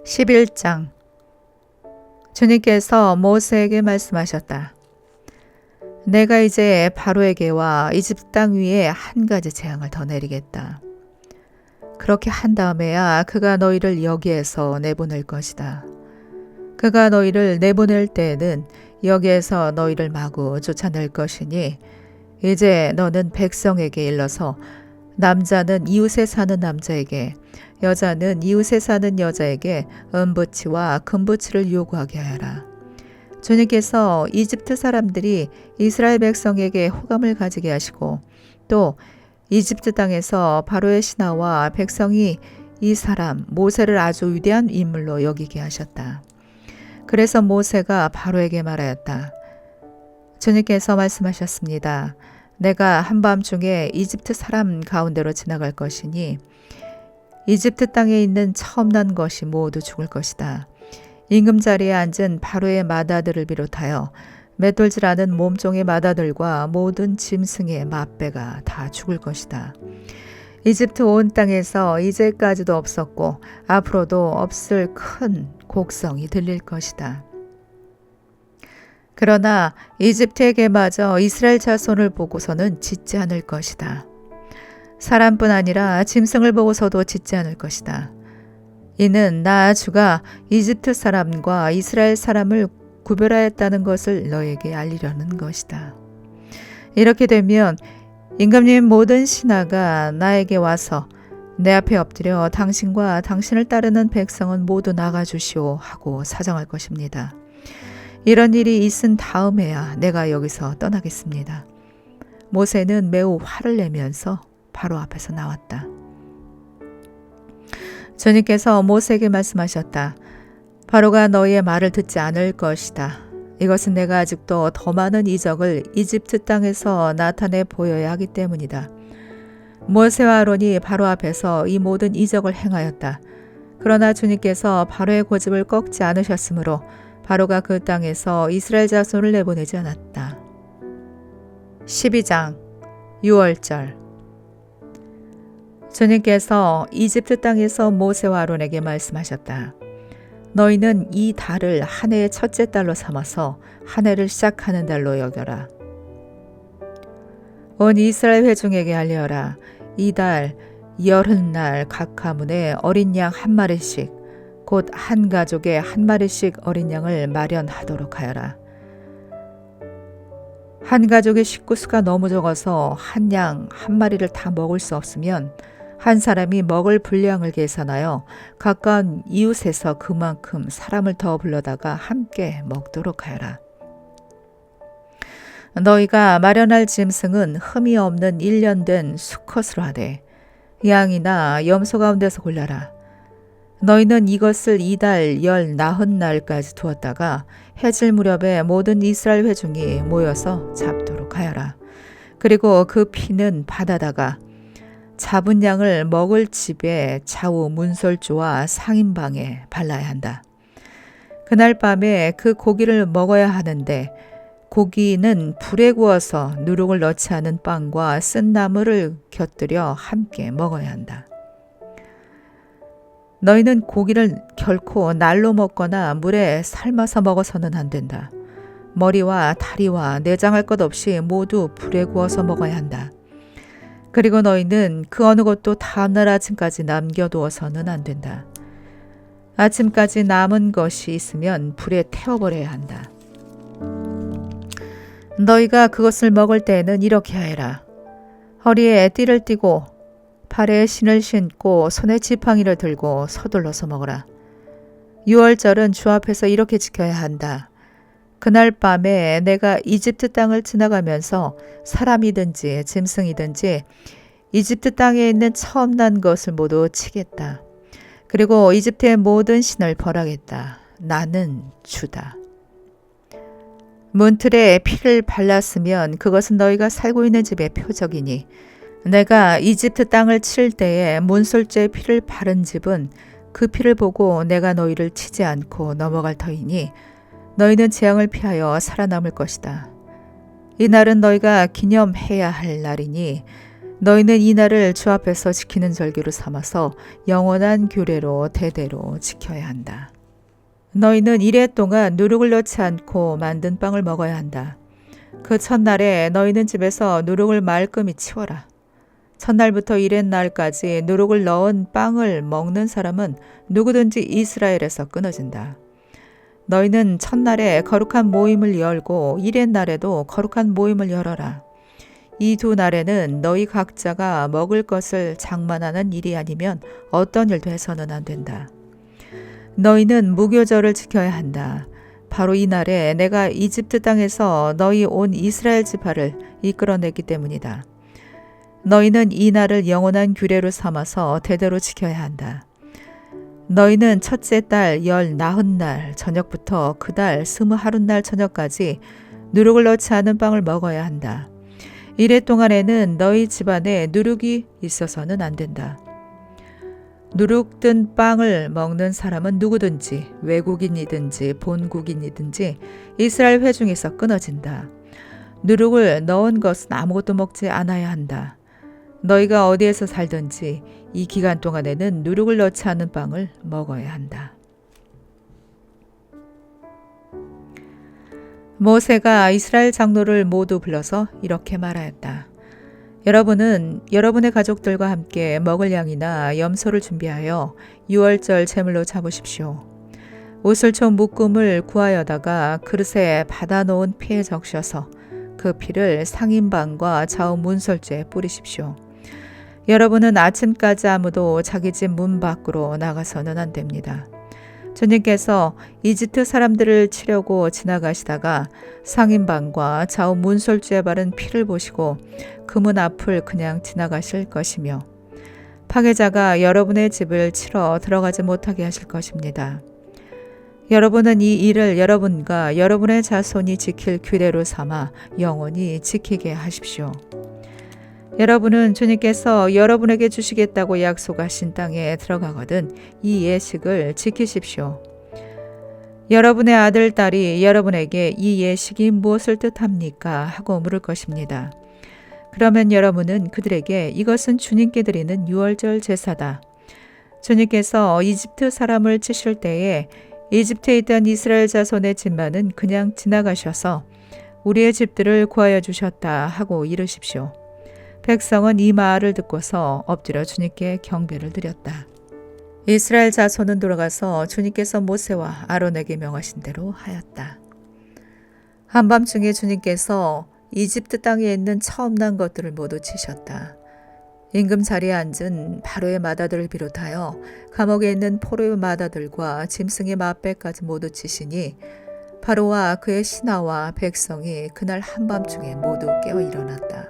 11장. 주님께서 모세에게 말씀하셨다. 내가 이제 바로에게와 이집트 땅 위에 한 가지 재앙을 더 내리겠다. 그렇게 한 다음에야 그가 너희를 여기에서 내보낼 것이다. 그가 너희를 내보낼 때에는 여기에서 너희를 마구 쫓아낼 것이니 이제 너는 백성에게 일러서 남자는 이웃에 사는 남자에게, 여자는 이웃에 사는 여자에게 은부치와 금부치를 요구하게 하여라. 주님께서 이집트 사람들이 이스라엘 백성에게 호감을 가지게 하시고 또 이집트 땅에서 바로의 신하와 백성이 이 사람 모세를 아주 위대한 인물로 여기게 하셨다. 그래서 모세가 바로에게 말하였다. 주님께서 말씀하셨습니다. 내가 한밤중에 이집트 사람 가운데로 지나갈 것이니 이집트 땅에 있는 처음 난 것이 모두 죽을 것이다. 임금자리에 앉은 바로의 마다들을 비롯하여 맷돌질하는 몸종의 마다들과 모든 짐승의 맛배가 다 죽을 것이다. 이집트 온 땅에서 이제까지도 없었고 앞으로도 없을 큰 곡성이 들릴 것이다. 그러나 이집트에게마저 이스라엘 자손을 보고서는 짖지 않을 것이다. 사람뿐 아니라 짐승을 보고서도 짖지 않을 것이다. 이는 나 주가 이집트 사람과 이스라엘 사람을 구별하였다는 것을 너에게 알리려는 것이다. 이렇게 되면 임금님 모든 신하가 나에게 와서 내 앞에 엎드려 당신과 당신을 따르는 백성은 모두 나가주시오 하고 사정할 것입니다. 이런 일이 있은 다음에야 내가 여기서 떠나겠습니다. 모세는 매우 화를 내면서 바로 앞에서 나왔다. 주님께서 모세에게 말씀하셨다. 바로가 너희의 말을 듣지 않을 것이다. 이것은 내가 아직도 더 많은 이적을 이집트 땅에서 나타내 보여야 하기 때문이다. 모세와 아론이 바로 앞에서 이 모든 이적을 행하였다. 그러나 주님께서 바로의 고집을 꺾지 않으셨으므로 바로가 그 땅에서 이스라엘 자손을 내보내지 않았다. 12장 6월절. 주님께서 이집트 땅에서 모세와 아론에게 말씀하셨다. 너희는 이 달을 한 해의 첫째 달로 삼아서 한 해를 시작하는 달로 여겨라. 온 이스라엘 회중에게 알려라. 이 달 열흔날 각 가문에 어린 양 한 마리씩 곧 한 가족에 한 마리씩 어린 양을 마련하도록 하여라. 한 가족의 식구수가 너무 적어서 한 양 한 마리를 다 먹을 수 없으면 한 사람이 먹을 분량을 계산하여 가까운 이웃에서 그만큼 사람을 더 불러다가 함께 먹도록 하여라. 너희가 마련할 짐승은 흠이 없는 1년 된 수컷으로 하되 양이나 염소 가운데서 골라라. 너희는 이것을 이달 나흔날까지 두었다가 해질 무렵에 모든 이스라엘 회중이 모여서 잡도록 하여라. 그리고 그 피는 받아다가 잡은 양을 먹을 집의 좌우 문설주와 상인방에 발라야 한다. 그날 밤에 그 고기를 먹어야 하는데 고기는 불에 구워서 누룩을 넣지 않은 빵과 쓴 나물을 곁들여 함께 먹어야 한다. 너희는 고기를 결코 날로 먹거나 물에 삶아서 먹어서는 안 된다. 머리와 다리와 내장할 것 없이 모두 불에 구워서 먹어야 한다. 그리고 너희는 그 어느 것도 다음날 아침까지 남겨두어서는 안 된다. 아침까지 남은 것이 있으면 불에 태워버려야 한다. 너희가 그것을 먹을 때에는 이렇게 하여라. 허리에 띠를 띠고 발에 신을 신고 손에 지팡이를 들고 서둘러서 먹어라. 6월절은 주 앞에서 이렇게 지켜야 한다. 그날 밤에 내가 이집트 땅을 지나가면서 사람이든지 짐승이든지 이집트 땅에 있는 처음 난 것을 모두 치겠다. 그리고 이집트의 모든 신을 벌하겠다. 나는 주다. 문틀에 피를 발랐으면 그것은 너희가 살고 있는 집의 표적이니 내가 이집트 땅을 칠 때에 문설주의 피를 바른 집은 그 피를 보고 내가 너희를 치지 않고 넘어갈 터이니 너희는 재앙을 피하여 살아남을 것이다. 이 날은 너희가 기념해야 할 날이니 너희는 이 날을 주 앞에서 지키는 절기로 삼아서 영원한 규례로 대대로 지켜야 한다. 너희는 이래 동안 누룩을 넣지 않고 만든 빵을 먹어야 한다. 그 첫날에 너희는 집에서 누룩을 말끔히 치워라. 첫날부터 이렛날까지 누룩을 넣은 빵을 먹는 사람은 누구든지 이스라엘에서 끊어진다. 너희는 첫날에 거룩한 모임을 열고 이렛날에도 거룩한 모임을 열어라. 이 두 날에는 너희 각자가 먹을 것을 장만하는 일이 아니면 어떤 일도 해서는 안 된다. 너희는 무교절을 지켜야 한다. 바로 이 날에 내가 이집트 땅에서 너희 온 이스라엘 지파를 이끌어냈기 때문이다. 너희는 이 날을 영원한 규례로 삼아서 대대로 지켜야 한다. 너희는 첫째 달 40날 저녁부터 그 달 21날 저녁까지 누룩을 넣지 않은 빵을 먹어야 한다. 이래 동안에는 너희 집안에 누룩이 있어서는 안 된다. 누룩 든 빵을 먹는 사람은 누구든지 외국인이든지 본국인이든지 이스라엘 회중에서 끊어진다. 누룩을 넣은 것은 아무것도 먹지 않아야 한다. 너희가 어디에서 살든지 이 기간 동안에는 누룩을 넣지 않은 빵을 먹어야 한다. 모세가 이스라엘 장로를 모두 불러서 이렇게 말하였다. 여러분은 여러분의 가족들과 함께 먹을 양이나 염소를 준비하여 유월절 제물로 잡으십시오. 오슬초 묶음을 구하여다가 그릇에 받아놓은 피에 적셔서 그 피를 상인방과 좌우 문설주에 뿌리십시오. 여러분은 아침까지 아무도 자기 집 문 밖으로 나가서는 안 됩니다. 주님께서 이집트 사람들을 치려고 지나가시다가 상인방과 좌우 문설주에 바른 피를 보시고 그 문 앞을 그냥 지나가실 것이며 파괴자가 여러분의 집을 치러 들어가지 못하게 하실 것입니다. 여러분은 이 일을 여러분과 여러분의 자손이 지킬 규례로 삼아 영원히 지키게 하십시오. 여러분은 주님께서 여러분에게 주시겠다고 약속하신 땅에 들어가거든 이 예식을 지키십시오. 여러분의 아들, 딸이 여러분에게 이 예식이 무엇을 뜻합니까? 하고 물을 것입니다. 그러면 여러분은 그들에게 이것은 주님께 드리는 유월절 제사다. 주님께서 이집트 사람을 치실 때에 이집트에 있던 이스라엘 자손의 집만은 그냥 지나가셔서 우리의 집들을 구하여 주셨다 하고 이르십시오. 백성은 이 말을 듣고서 엎드려 주님께 경배를 드렸다. 이스라엘 자손은 돌아가서 주님께서 모세와 아론에게 명하신 대로 하였다. 한밤중에 주님께서 이집트 땅에 있는 처음 난 것들을 모두 치셨다. 임금 자리에 앉은 바로의 마다들을 비롯하여 감옥에 있는 포로의 마다들과 짐승의 마빼까지 모두 치시니 바로와 그의 신하와 백성이 그날 한밤중에 모두 깨어 일어났다.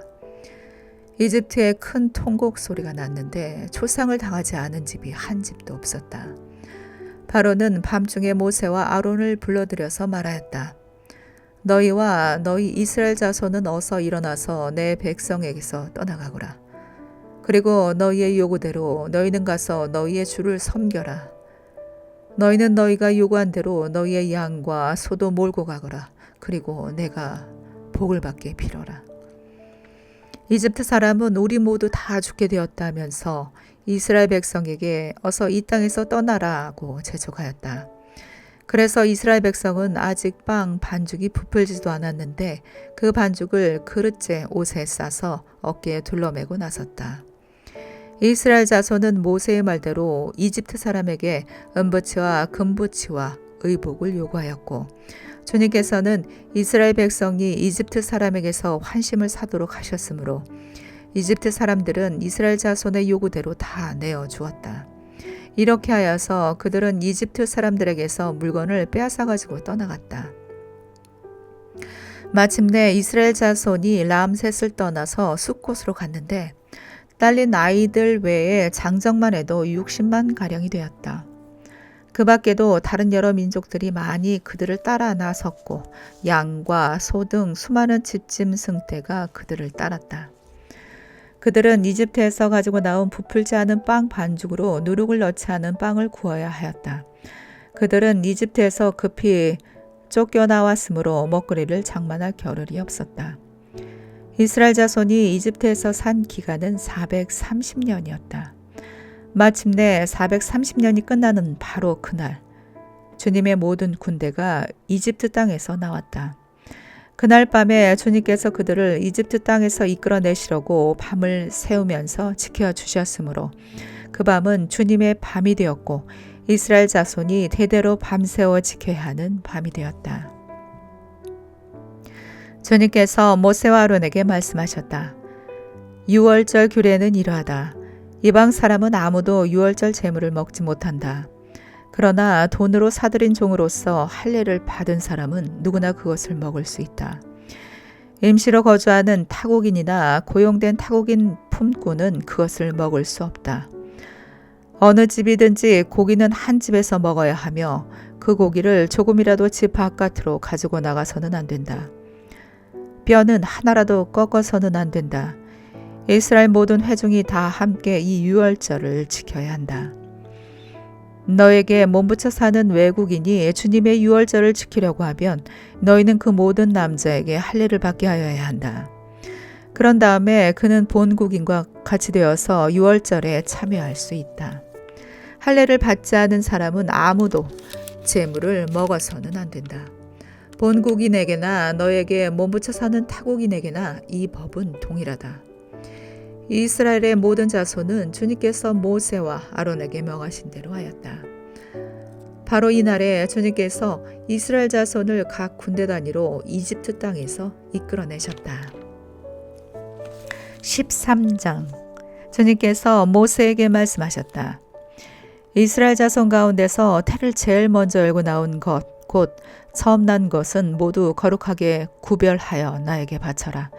이집트에 큰 통곡 소리가 났는데 초상을 당하지 않은 집이 한 집도 없었다. 바로는 밤중에 모세와 아론을 불러들여서 말하였다. 너희와 너희 이스라엘 자손은 어서 일어나서 내 백성에게서 떠나가거라. 그리고 너희의 요구대로 너희는 가서 너희의 주를 섬겨라. 너희는 너희가 요구한 대로 너희의 양과 소도 몰고 가거라. 그리고 내가 복을 받게 빌어라. 이집트 사람은 우리 모두 다 죽게 되었다면서 이스라엘 백성에게 어서 이 땅에서 떠나라고 재촉하였다. 그래서 이스라엘 백성은 아직 빵 반죽이 부풀지도 않았는데 그 반죽을 그릇째 옷에 싸서 어깨에 둘러매고 나섰다. 이스라엘 자손은 모세의 말대로 이집트 사람에게 은부치와 금부치와 의복을 요구하였고 주님께서는 이스라엘 백성이 이집트 사람에게서 환심을 사도록 하셨으므로 이집트 사람들은 이스라엘 자손의 요구대로 다 내어주었다. 이렇게 하여서 그들은 이집트 사람들에게서 물건을 빼앗아 가지고 떠나갔다. 마침내 이스라엘 자손이 람셋을 떠나서 숫곳으로 갔는데 딸린 아이들 외에 장정만 해도 60만 가량이 되었다. 그 밖에도 다른 여러 민족들이 많이 그들을 따라 나섰고 양과 소 등 수많은 집짐승떼가 그들을 따랐다. 그들은 이집트에서 가지고 나온 부풀지 않은 빵 반죽으로 누룩을 넣지 않은 빵을 구워야 하였다. 그들은 이집트에서 급히 쫓겨나왔으므로 먹거리를 장만할 겨를이 없었다. 이스라엘 자손이 이집트에서 산 기간은 430년이었다. 마침내 430년이 끝나는 바로 그날, 주님의 모든 군대가 이집트 땅에서 나왔다. 그날 밤에 주님께서 그들을 이집트 땅에서 이끌어내시려고 밤을 새우면서 지켜주셨으므로 그 밤은 주님의 밤이 되었고 이스라엘 자손이 대대로 밤새워 지켜야 하는 밤이 되었다. 주님께서 모세와 아론에게 말씀하셨다. 유월절 규례는 이러하다. 이방 사람은 아무도 유월절 제물을 먹지 못한다. 그러나 돈으로 사들인 종으로서 할례를 받은 사람은 누구나 그것을 먹을 수 있다. 임시로 거주하는 타국인이나 고용된 타국인 품꾼은 그것을 먹을 수 없다. 어느 집이든지 고기는 한 집에서 먹어야 하며 그 고기를 조금이라도 집 바깥으로 가지고 나가서는 안 된다. 뼈는 하나라도 꺾어서는 안 된다. 이스라엘 모든 회중이 다 함께 이 유월절을 지켜야 한다. 너에게 몸부쳐 사는 외국인이 주님의 유월절을 지키려고 하면 너희는 그 모든 남자에게 할례를 받게 하여야 한다. 그런 다음에 그는 본국인과 같이 되어서 유월절에 참여할 수 있다. 할례를 받지 않은 사람은 아무도 제물을 먹어서는 안 된다. 본국인에게나 너에게 몸부쳐 사는 타국인에게나 이 법은 동일하다. 이스라엘의 모든 자손은 주님께서 모세와 아론에게 명하신 대로 하였다. 바로 이날에 주님께서 이스라엘 자손을 각 군대 단위로 이집트 땅에서 이끌어내셨다. 13장 주님께서 모세에게 말씀하셨다. 이스라엘 자손 가운데서 태를 제일 먼저 열고 나온 것 곧 처음 난 것은 모두 거룩하게 구별하여 나에게 바쳐라.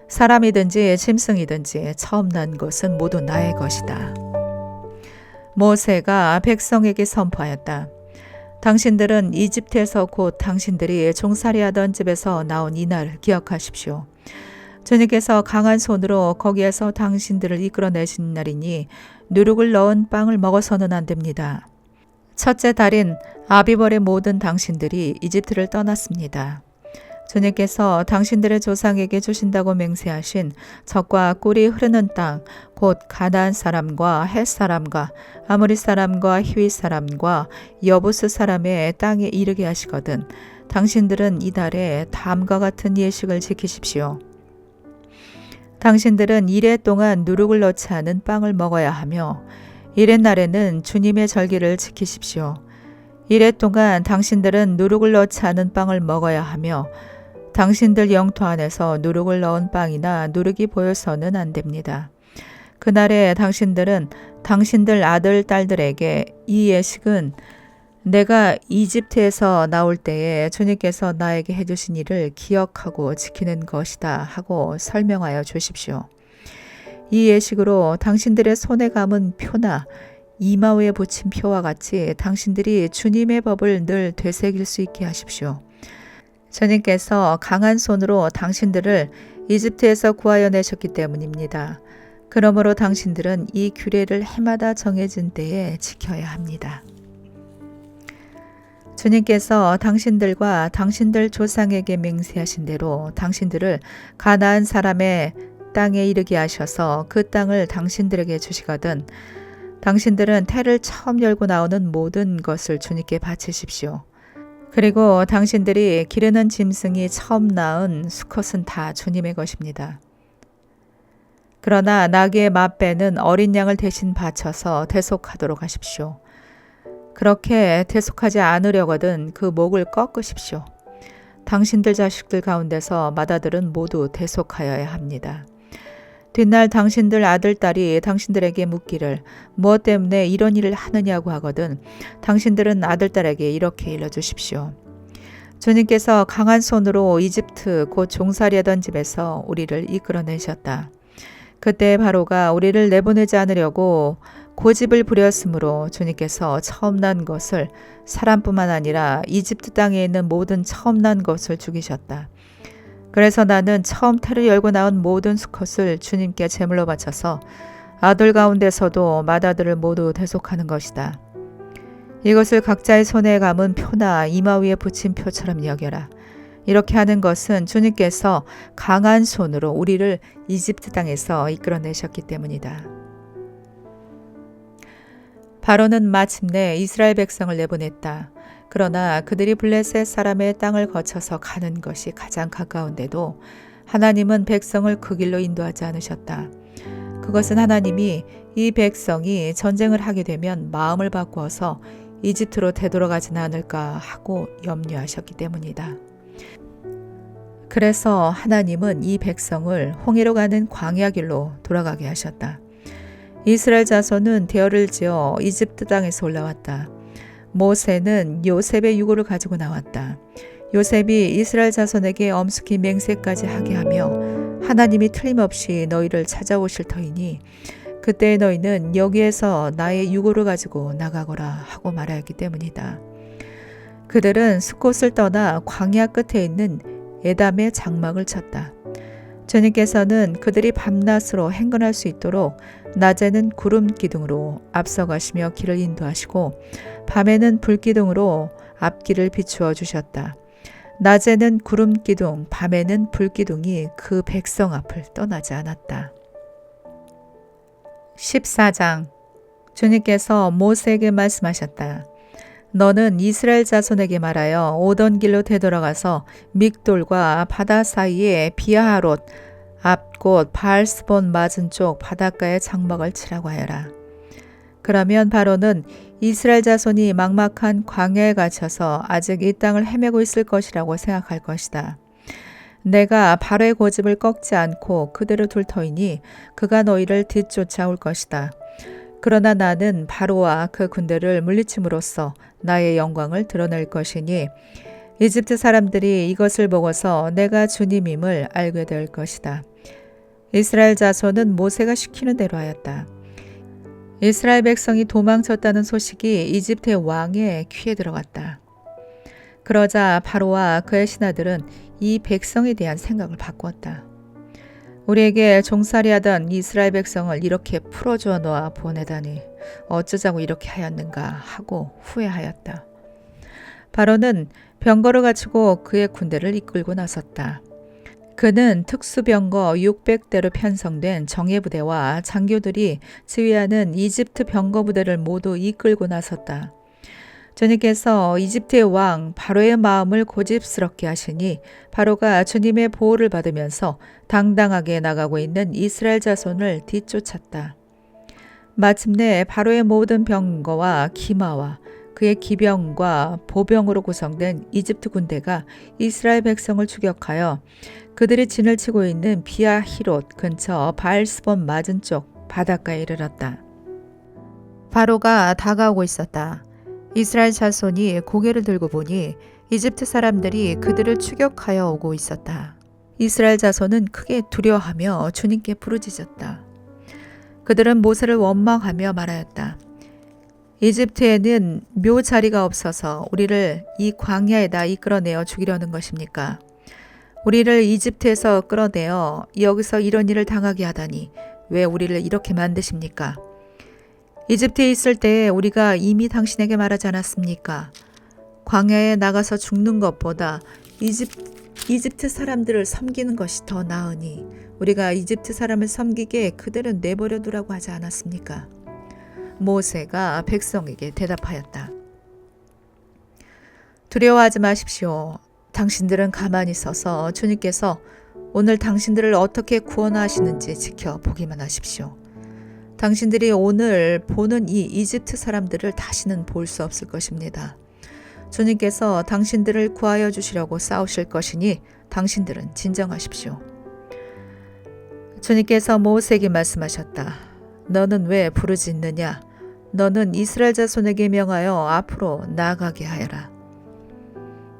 사람이든지 짐승이든지 처음 난 것은 모두 나의 것이다. 모세가 백성에게 선포하였다. 당신들은 이집트에서 곧 당신들이 종살이하던 집에서 나온 이날을 기억하십시오. 주님께서 강한 손으로 거기에서 당신들을 이끌어내신 날이니 누룩을 넣은 빵을 먹어서는 안 됩니다. 첫째 달인 아비벌의 모든 당신들이 이집트를 떠났습니다. 주님께서 당신들의 조상에게 주신다고 맹세하신 적과 꿀이 흐르는 땅, 곧 가나안 사람과 헷 사람과 아모리 사람과 히윗 사람과 여부스 사람의 땅에 이르게 하시거든 당신들은 이달에 다음과 같은 예식을 지키십시오. 당신들은 이레 동안 누룩을 넣지 않은 빵을 먹어야 하며 이레 날에는 주님의 절기를 지키십시오. 이레 동안 당신들은 누룩을 넣지 않은 빵을 먹어야 하며 당신들 영토 안에서 누룩을 넣은 빵이나 누룩이 보여서는 안 됩니다. 그날에 당신들은 당신들 아들, 딸들에게 이 예식은 내가 이집트에서 나올 때에 주님께서 나에게 해주신 일을 기억하고 지키는 것이다 하고 설명하여 주십시오. 이 예식으로 당신들의 손에 감은 표나 이마 위에 붙인 표와 같이 당신들이 주님의 법을 늘 되새길 수 있게 하십시오. 주님께서 강한 손으로 당신들을 이집트에서 구하여 내셨기 때문입니다. 그러므로 당신들은 이 규례를 해마다 정해진 때에 지켜야 합니다. 주님께서 당신들과 당신들 조상에게 맹세하신 대로 당신들을 가나안 사람의 땅에 이르게 하셔서 그 땅을 당신들에게 주시거든 당신들은 태를 처음 열고 나오는 모든 것을 주님께 바치십시오. 그리고 당신들이 기르는 짐승이 처음 낳은 수컷은 다 주님의 것입니다. 그러나 나귀의 맛배는 어린 양을 대신 바쳐서 대속하도록 하십시오. 그렇게 대속하지 않으려거든 그 목을 꺾으십시오. 당신들 자식들 가운데서 맏아들은 모두 대속하여야 합니다. 뒷날 당신들 아들, 딸이 당신들에게 묻기를 무엇 때문에 이런 일을 하느냐고 하거든 당신들은 아들, 딸에게 이렇게 일러주십시오. 주님께서 강한 손으로 이집트 곧 종살이하던 집에서 우리를 이끌어내셨다. 그때 바로가 우리를 내보내지 않으려고 고집을 부렸으므로 주님께서 처음 난 것을 사람뿐만 아니라 이집트 땅에 있는 모든 처음 난 것을 죽이셨다. 그래서 나는 처음 태를 열고 나온 모든 수컷을 주님께 제물로 바쳐서 아들 가운데서도 맏아들을 모두 대속하는 것이다. 이것을 각자의 손에 감은 표나 이마 위에 붙인 표처럼 여겨라. 이렇게 하는 것은 주님께서 강한 손으로 우리를 이집트 땅에서 이끌어내셨기 때문이다. 바로는 마침내 이스라엘 백성을 내보냈다. 그러나 그들이 블레셋 사람의 땅을 거쳐서 가는 것이 가장 가까운데도 하나님은 백성을 그 길로 인도하지 않으셨다. 그것은 하나님이 이 백성이 전쟁을 하게 되면 마음을 바꾸어서 이집트로 되돌아가지는 않을까 하고 염려하셨기 때문이다. 그래서 하나님은 이 백성을 홍해로 가는 광야 길로 돌아가게 하셨다. 이스라엘 자손은 대열을 지어 이집트 땅에서 올라왔다. 모세는 요셉의 유고를 가지고 나왔다. 요셉이 이스라엘 자손에게 엄숙히 맹세까지 하게 하며 하나님이 틀림없이 너희를 찾아오실 터이니 그때 너희는 여기에서 나의 유고를 가지고 나가거라 하고 말하였기 때문이다. 그들은 숫곳을 떠나 광야 끝에 있는 에담의 장막을 쳤다. 주님께서는 그들이 밤낮으로 행군할 수 있도록 낮에는 구름 기둥으로 앞서가시며 길을 인도하시고 밤에는 불 기둥으로 앞길을 비추어 주셨다. 낮에는 구름 기둥, 밤에는 불 기둥이 그 백성 앞을 떠나지 않았다. 14장 주님께서 모세에게 말씀하셨다. 너는 이스라엘 자손에게 말하여 오던 길로 되돌아가서 믹돌과 바다 사이에 비하하롯 앞곳 바알스본 맞은 쪽 바닷가에 장막을 치라고 하여라. 그러면 바로는 이스라엘 자손이 막막한 광야에 갇혀서 아직 이 땅을 헤매고 있을 것이라고 생각할 것이다. 내가 바로의 고집을 꺾지 않고 그대로 둘 터이니 그가 너희를 뒤쫓아올 것이다. 그러나 나는 바로와 그 군대를 물리침으로써 나의 영광을 드러낼 것이니 이집트 사람들이 이것을 보고서 내가 주님임을 알게 될 것이다. 이스라엘 자손은 모세가 시키는 대로 하였다. 이스라엘 백성이 도망쳤다는 소식이 이집트의 왕의 귀에 들어갔다. 그러자 바로와 그의 신하들은 이 백성에 대한 생각을 바꾸었다. 우리에게 종살이하던 이스라엘 백성을 이렇게 풀어주어 놓아 보내다니 어쩌자고 이렇게 하였는가 하고 후회하였다. 바로는 병거를 갖추고 그의 군대를 이끌고 나섰다. 그는 특수병거 600대로 편성된 정예부대와 장교들이 지휘하는 이집트 병거부대를 모두 이끌고 나섰다. 주님께서 이집트의 왕 바로의 마음을 고집스럽게 하시니 바로가 주님의 보호를 받으면서 당당하게 나가고 있는 이스라엘 자손을 뒤쫓았다. 마침내 바로의 모든 병거와 기마와 그의 기병과 보병으로 구성된 이집트 군대가 이스라엘 백성을 추격하여 그들이 진을 치고 있는 비아히롯 근처 바알스본 맞은 쪽 바닷가에 이르렀다. 바로가 다가오고 있었다. 이스라엘 자손이 고개를 들고 보니 이집트 사람들이 그들을 추격하여 오고 있었다. 이스라엘 자손은 크게 두려워하며 주님께 부르짖었다. 그들은 모세를 원망하며 말하였다. 이집트에는 묘 자리가 없어서 우리를 이 광야에다 이끌어내어 죽이려는 것입니까? 우리를 이집트에서 끌어내어 여기서 이런 일을 당하게 하다니 왜 우리를 이렇게 만드십니까? 이집트에 있을 때에 우리가 이미 당신에게 말하지 않았습니까? 광야에 나가서 죽는 것보다 이집트 사람들을 섬기는 것이 더 나으니 우리가 이집트 사람을 섬기게 그들은 내버려 두라고 하지 않았습니까? 모세가 백성에게 대답하였다. 두려워하지 마십시오. 당신들은 가만히 서서 주님께서 오늘 당신들을 어떻게 구원하시는지 지켜보기만 하십시오. 당신들이 오늘 보는 이 이집트 사람들을 다시는 볼 수 없을 것입니다. 주님께서 당신들을 구하여 주시려고 싸우실 것이니 당신들은 진정하십시오. 주님께서 모세에게 말씀하셨다. 너는 왜 부르짖느냐? 너는 이스라엘 자손에게 명하여 앞으로 나아가게 하여라.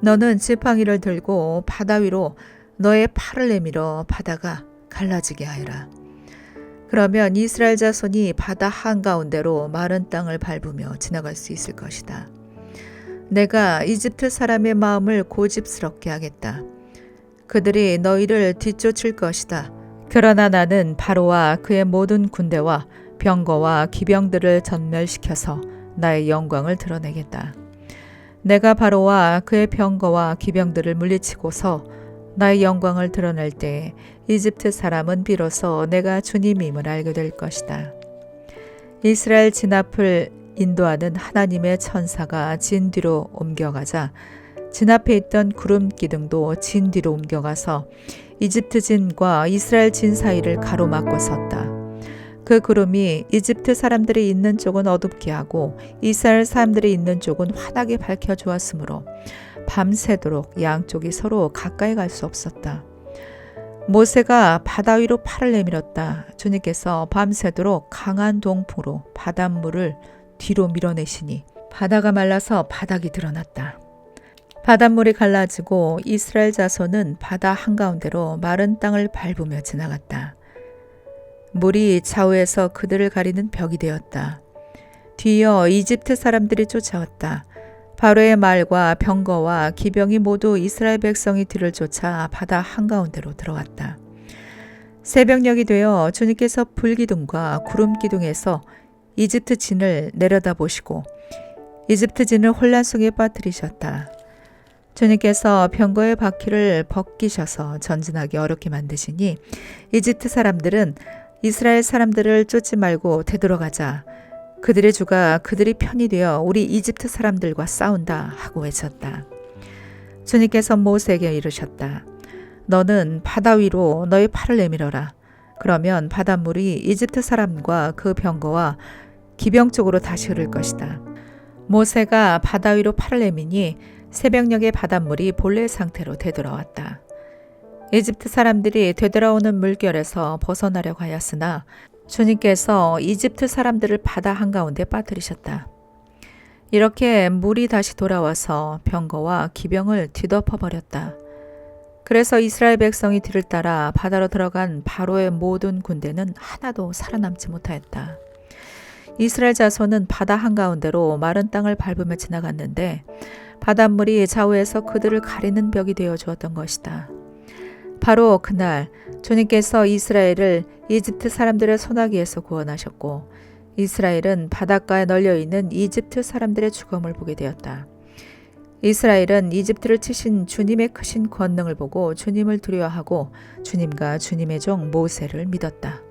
너는 지팡이를 들고 바다 위로 너의 팔을 내밀어 바다가 갈라지게 하여라. 그러면 이스라엘 자손이 바다 한가운데로 마른 땅을 밟으며 지나갈 수 있을 것이다. 내가 이집트 사람의 마음을 고집스럽게 하겠다. 그들이 너희를 뒤쫓을 것이다. 그러나 나는 바로와 그의 모든 군대와 병거와 기병들을 전멸시켜서 나의 영광을 드러내겠다. 내가 바로와 그의 병거와 기병들을 물리치고서 나의 영광을 드러낼 때 이집트 사람은 비로소 내가 주님임을 알게 될 것이다. 이스라엘 진앞을 인도하는 하나님의 천사가 진 뒤로 옮겨가자 진 앞에 있던 구름 기둥도 진 뒤로 옮겨가서 이집트 진과 이스라엘 진 사이를 가로막고 섰다. 그 구름이 이집트 사람들이 있는 쪽은 어둡게 하고 이스라엘 사람들이 있는 쪽은 환하게 밝혀주었으므로 밤새도록 양쪽이 서로 가까이 갈 수 없었다. 모세가 바다 위로 팔을 내밀었다. 주님께서 밤새도록 강한 동풍으로 바닷물을 뒤로 밀어내시니 바다가 말라서 바닥이 드러났다. 바닷물이 갈라지고 이스라엘 자손은 바다 한가운데로 마른 땅을 밟으며 지나갔다. 물이 좌우에서 그들을 가리는 벽이 되었다. 뒤이어 이집트 사람들이 쫓아왔다. 바로의 말과 병거와 기병이 모두 이스라엘 백성이 뒤를 쫓아 바다 한가운데로 들어갔다. 새벽녘이 되어 주님께서 불기둥과 구름기둥에서 이집트 진을 내려다보시고 이집트 진을 혼란 속에 빠뜨리셨다. 주님께서 병거의 바퀴를 벗기셔서 전진하기 어렵게 만드시니 이집트 사람들은 이스라엘 사람들을 쫓지 말고 되돌아가자. 그들의 주가 그들이 편이 되어 우리 이집트 사람들과 싸운다 하고 외쳤다. 주님께서 모세에게 이르셨다. 너는 바다 위로 너의 팔을 내밀어라. 그러면 바닷물이 이집트 사람과 그 병거와 기병 쪽으로 다시 흐를 것이다. 모세가 바다 위로 팔을 내미니 새벽녘에 바닷물이 본래 상태로 되돌아왔다. 이집트 사람들이 되돌아오는 물결에서 벗어나려고 하였으나 주님께서 이집트 사람들을 바다 한가운데 빠뜨리셨다. 이렇게 물이 다시 돌아와서 병거와 기병을 뒤덮어버렸다. 그래서 이스라엘 백성이 뒤를 따라 바다로 들어간 바로의 모든 군대는 하나도 살아남지 못하였다. 이스라엘 자손은 바다 한가운데로 마른 땅을 밟으며 지나갔는데 바닷물이 좌우에서 그들을 가리는 벽이 되어 주었던 것이다. 바로 그날 주님께서 이스라엘을 이집트 사람들의 손아귀에서 구원하셨고 이스라엘은 바닷가에 널려있는 이집트 사람들의 죽음을 보게 되었다. 이스라엘은 이집트를 치신 주님의 크신 권능을 보고 주님을 두려워하고 주님과 주님의 종 모세를 믿었다.